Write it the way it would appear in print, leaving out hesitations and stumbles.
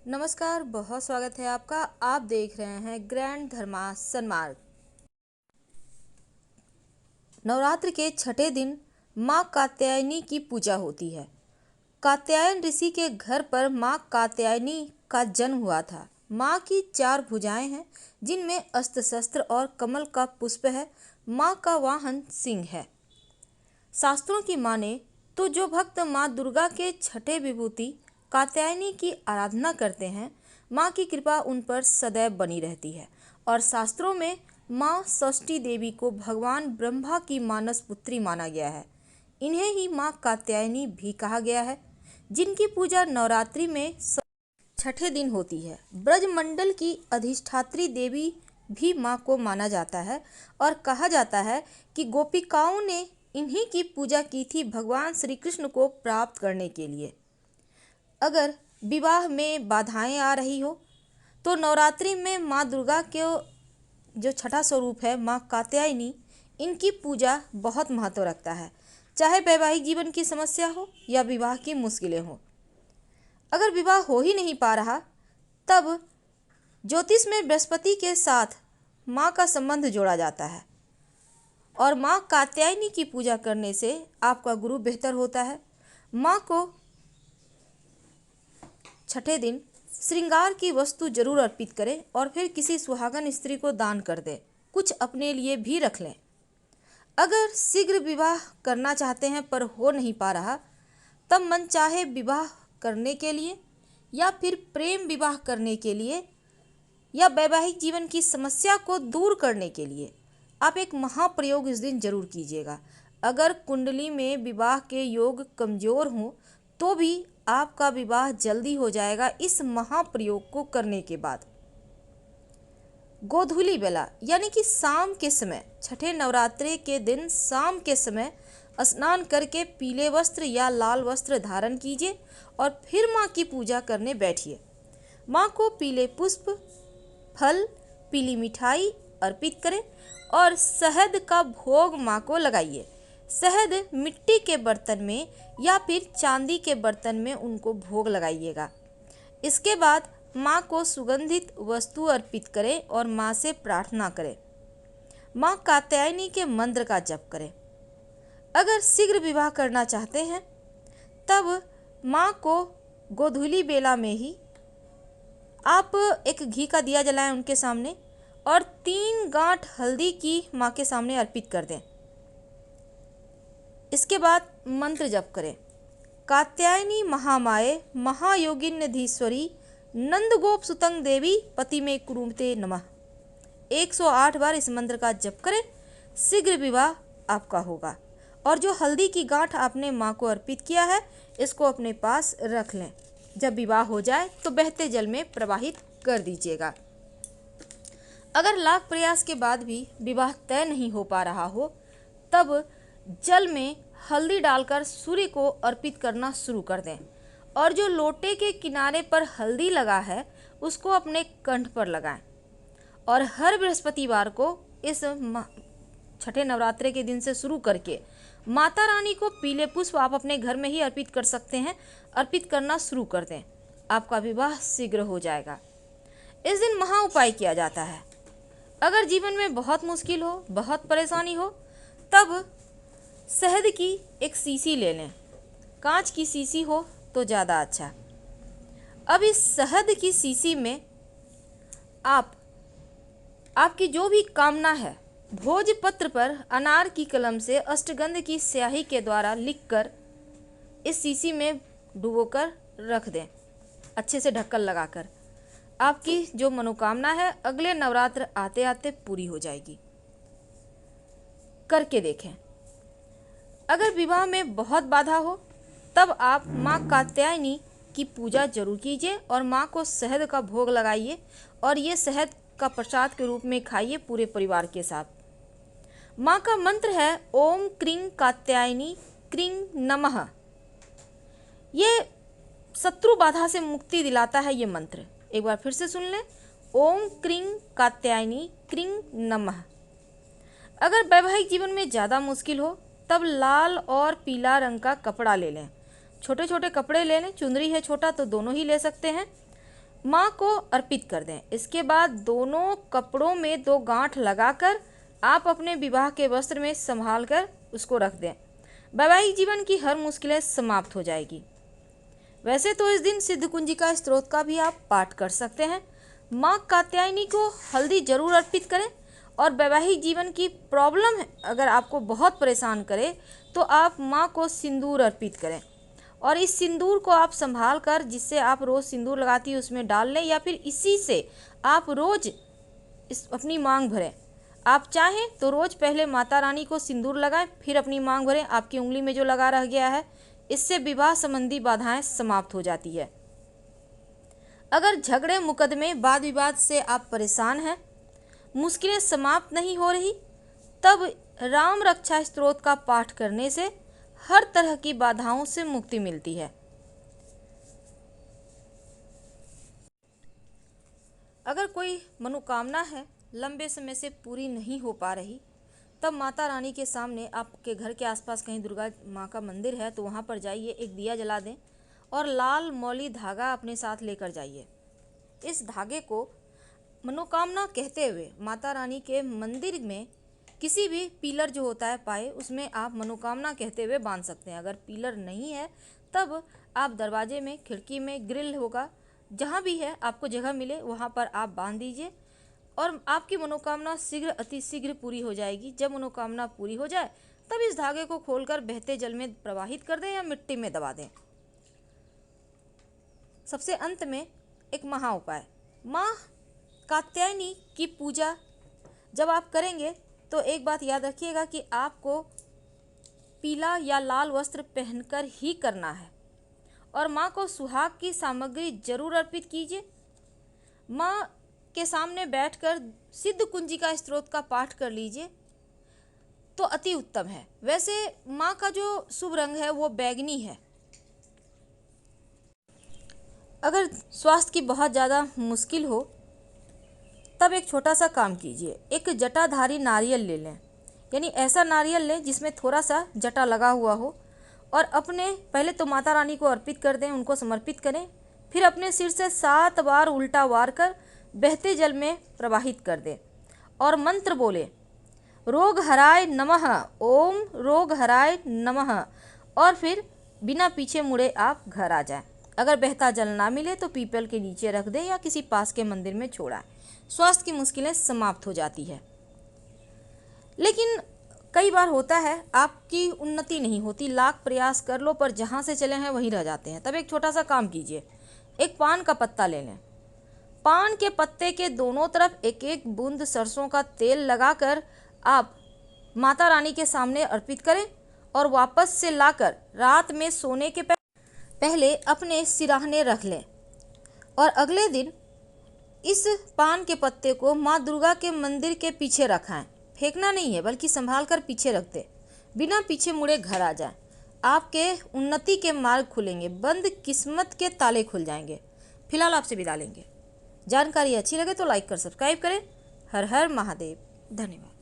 नमस्कार, बहुत स्वागत है आपका। आप देख रहे हैं ग्रैंड धर्मा सन्मार्ग। नवरात्र के छठे दिन माँ कात्यायनी की पूजा होती है। कात्यायन ऋषि के घर पर माँ कात्यायनी का जन्म हुआ था। माँ की 4 भुजाएं हैं, जिनमें अस्त्र शस्त्र और कमल का पुष्प है। माँ का वाहन सिंह है। शास्त्रों की माने तो जो भक्त माँ दुर्गा के छठे विभूति कात्यायनी की आराधना करते हैं, माँ की कृपा उन पर सदैव बनी रहती है। और शास्त्रों में माँ षष्ठी देवी को भगवान ब्रह्मा की मानस पुत्री माना गया है। इन्हें ही माँ कात्यायनी भी कहा गया है, जिनकी पूजा नवरात्रि में छठे दिन होती है। ब्रजमंडल की अधिष्ठात्री देवी भी माँ को माना जाता है और कहा जाता है कि गोपिकाओं ने इन्हीं की पूजा की थी भगवान श्री कृष्ण को प्राप्त करने के लिए। अगर विवाह में बाधाएं आ रही हो तो नवरात्रि में माँ दुर्गा के जो छठा स्वरूप है माँ कात्यायनी, इनकी पूजा बहुत महत्व रखता है। चाहे वैवाहिक जीवन की समस्या हो या विवाह की मुश्किलें हो। अगर विवाह हो ही नहीं पा रहा, तब ज्योतिष में बृहस्पति के साथ माँ का संबंध जोड़ा जाता है और माँ कात्यायनी की पूजा करने से आपका गुरु बेहतर होता है। माँ को छठे दिन श्रृंगार की वस्तु जरूर अर्पित करें और फिर किसी सुहागन स्त्री को दान कर दें। कुछ अपने लिए भी रख लें। अगर शीघ्र विवाह करना चाहते हैं पर हो नहीं पा रहा, तब मन चाहे विवाह करने के लिए या फिर प्रेम विवाह करने के लिए या वैवाहिक जीवन की समस्या को दूर करने के लिए आप एक महाप्रयोग इस दिन जरूर कीजिएगा। अगर कुंडली में विवाह के योग कमजोर हों तो भी आपका विवाह जल्दी हो जाएगा इस महाप्रयोग को करने के बाद। गोधूली बेला यानी कि शाम के समय, छठे नवरात्रे के दिन शाम के समय स्नान करके पीले वस्त्र या लाल वस्त्र धारण कीजिए और फिर माँ की पूजा करने बैठिए। माँ को पीले पुष्प, फल, पीली मिठाई अर्पित करें और शहद का भोग माँ को लगाइए। शहद मिट्टी के बर्तन में या फिर चांदी के बर्तन में उनको भोग लगाइएगा। इसके बाद माँ को सुगंधित वस्तु अर्पित करें और माँ से प्रार्थना करें। माँ कात्यायनी के मंत्र का जप करें। अगर शीघ्र विवाह करना चाहते हैं, तब माँ को गोधूली बेला में ही आप एक घी का दिया जलाएं उनके सामने और 3 गांठ हल्दी की माँ के सामने अर्पित कर दें। इसके बाद मंत्र जप करें। कात्यायनी महामाये महायोगिन्यधीश्वरी नंदगोप सुतंग देवी पति में कुरुमते नमः। 108 बार इस मंत्र का जप करें। शीघ्र विवाह आपका होगा। और जो हल्दी की गांठ आपने माँ को अर्पित किया है, इसको अपने पास रख लें। जब विवाह हो जाए तो बहते जल में प्रवाहित कर दीजिएगा। अगर लाख प्रयास के बाद भी विवाह तय नहीं हो पा रहा हो, तब जल में हल्दी डालकर सूर्य को अर्पित करना शुरू कर दें और जो लोटे के किनारे पर हल्दी लगा है उसको अपने कंठ पर लगाएं। और हर बृहस्पतिवार को इस छठे नवरात्रे के दिन से शुरू करके माता रानी को पीले पुष्प आप अपने घर में ही अर्पित कर सकते हैं। अर्पित करना शुरू कर दें, आपका विवाह शीघ्र हो जाएगा। इस दिन महा उपाय किया जाता है। अगर जीवन में बहुत मुश्किल हो, बहुत परेशानी हो, तब शहद की एक शीशी ले लें। कांच की शीशी हो तो ज़्यादा अच्छा। अब इस शहद की शीशी में आपकी जो भी कामना है, भोजपत्र पर अनार की कलम से अष्टगंध की स्याही के द्वारा लिखकर इस शीशी में डुबोकर रख दें, अच्छे से ढक्कन लगाकर। आपकी जो मनोकामना है अगले नवरात्र आते आते पूरी हो जाएगी। करके देखें। अगर विवाह में बहुत बाधा हो, तब आप माँ कात्यायनी की पूजा जरूर कीजिए और माँ को शहद का भोग लगाइए और ये शहद का प्रसाद के रूप में खाइए पूरे परिवार के साथ। माँ का मंत्र है ओम क्रीं कात्यायनी क्रीं नमः। ये शत्रु बाधा से मुक्ति दिलाता है ये मंत्र। एक बार फिर से सुन लें, ओम क्रीं कात्यायनी क्रीं नमः। अगर वैवाहिक जीवन में ज़्यादा मुश्किल हो, तब लाल और पीला रंग का कपड़ा ले लें। छोटे छोटे कपड़े ले लें, चुंदरी है छोटा तो दोनों ही ले सकते हैं। माँ को अर्पित कर दें। इसके बाद दोनों कपड़ों में 2 गांठ लगाकर आप अपने विवाह के वस्त्र में संभाल कर उसको रख दें। वैवाहिक जीवन की हर मुश्किलें समाप्त हो जाएगी। वैसे तो इस दिन सिद्ध कुंजिका स्तोत्र का भी आप पाठ कर सकते हैं। माँ कात्यायनी को हल्दी जरूर अर्पित करें और वैवाहिक जीवन की प्रॉब्लम अगर आपको बहुत परेशान करे तो आप माँ को सिंदूर अर्पित करें और इस सिंदूर को आप संभाल कर, जिससे आप रोज़ सिंदूर लगाती है, उसमें डाल लें या फिर इसी से आप रोज़ अपनी मांग भरें। आप चाहें तो रोज़ पहले माता रानी को सिंदूर लगाएं, फिर अपनी मांग भरें। आपकी उंगली में जो लगा रह गया है, इससे विवाह संबंधी बाधाएं समाप्त हो जाती है। अगर झगड़े, मुकदमे, वाद विवाद से आप परेशान हैं, मुश्किलें समाप्त नहीं हो रही, तब राम रक्षा स्तोत्र का पाठ करने से हर तरह की बाधाओं से मुक्ति मिलती है। अगर कोई मनोकामना है लंबे समय से पूरी नहीं हो पा रही, तब माता रानी के सामने, आपके घर के आसपास कहीं दुर्गा माँ का मंदिर है तो वहाँ पर जाइए, एक दिया जला दें और लाल मौली धागा अपने साथ लेकर जाइए। इस धागे को मनोकामना कहते हुए माता रानी के मंदिर में किसी भी पिलर जो होता है पाए, उसमें आप मनोकामना कहते हुए बांध सकते हैं। अगर पिलर नहीं है तब आप दरवाजे में, खिड़की में, ग्रिल होगा, जहाँ भी है आपको जगह मिले वहाँ पर आप बांध दीजिए और आपकी मनोकामना शीघ्र, अति शीघ्र पूरी हो जाएगी। जब मनोकामना पूरी हो जाए तब इस धागे को खोलकर बहते जल में प्रवाहित कर दें या मिट्टी में दबा दें। सबसे अंत में एक महा उपाय, माँ कात्यायनी की पूजा जब आप करेंगे तो एक बात याद रखिएगा कि आपको पीला या लाल वस्त्र पहनकर ही करना है और माँ को सुहाग की सामग्री जरूर अर्पित कीजिए। माँ के सामने बैठकर सिद्ध कुंजिका स्तोत्र का पाठ कर लीजिए तो अति उत्तम है। वैसे माँ का जो शुभ रंग है वो बैंगनी है। अगर स्वास्थ्य की बहुत ज़्यादा मुश्किल हो तब एक छोटा सा काम कीजिए, एक जटाधारी नारियल ले लें, यानी ऐसा नारियल लें जिसमें थोड़ा सा जटा लगा हुआ हो और अपने पहले तो माता रानी को अर्पित कर दें, उनको समर्पित करें, फिर अपने सिर से 7 बार उल्टा वार कर बहते जल में प्रवाहित कर दें और मंत्र बोले, रोग हराय नमः, ओम रोग हराय नमः, और फिर बिना पीछे मुड़े आप घर आ जाएं। अगर बहता जल ना मिले तो पीपल के नीचे रख दें या किसी पास के मंदिर में छोड़ाएं। स्वास्थ्य की मुश्किलें समाप्त हो जाती है। लेकिन कई बार होता है आपकी उन्नति नहीं होती, लाख प्रयास कर लो पर जहाँ से चले हैं वहीं रह जाते हैं। तब एक छोटा सा काम कीजिए, एक पान का पत्ता ले लें, पान के पत्ते के दोनों तरफ एक एक बूंद सरसों का तेल लगाकर आप माता रानी के सामने अर्पित करें और वापस से लाकर रात में सोने के पहले अपने सिराहने रख लें और अगले दिन इस पान के पत्ते को माँ दुर्गा के मंदिर के पीछे रखाएं। फेंकना नहीं है बल्कि संभाल कर पीछे रख दें, बिना पीछे मुड़े घर आ जाएं। आपके उन्नति के मार्ग खुलेंगे, बंद किस्मत के ताले खुल जाएंगे। फिलहाल आपसे विदा लेंगे। जानकारी अच्छी लगे तो लाइक कर सब्सक्राइब करें। हर हर महादेव। धन्यवाद।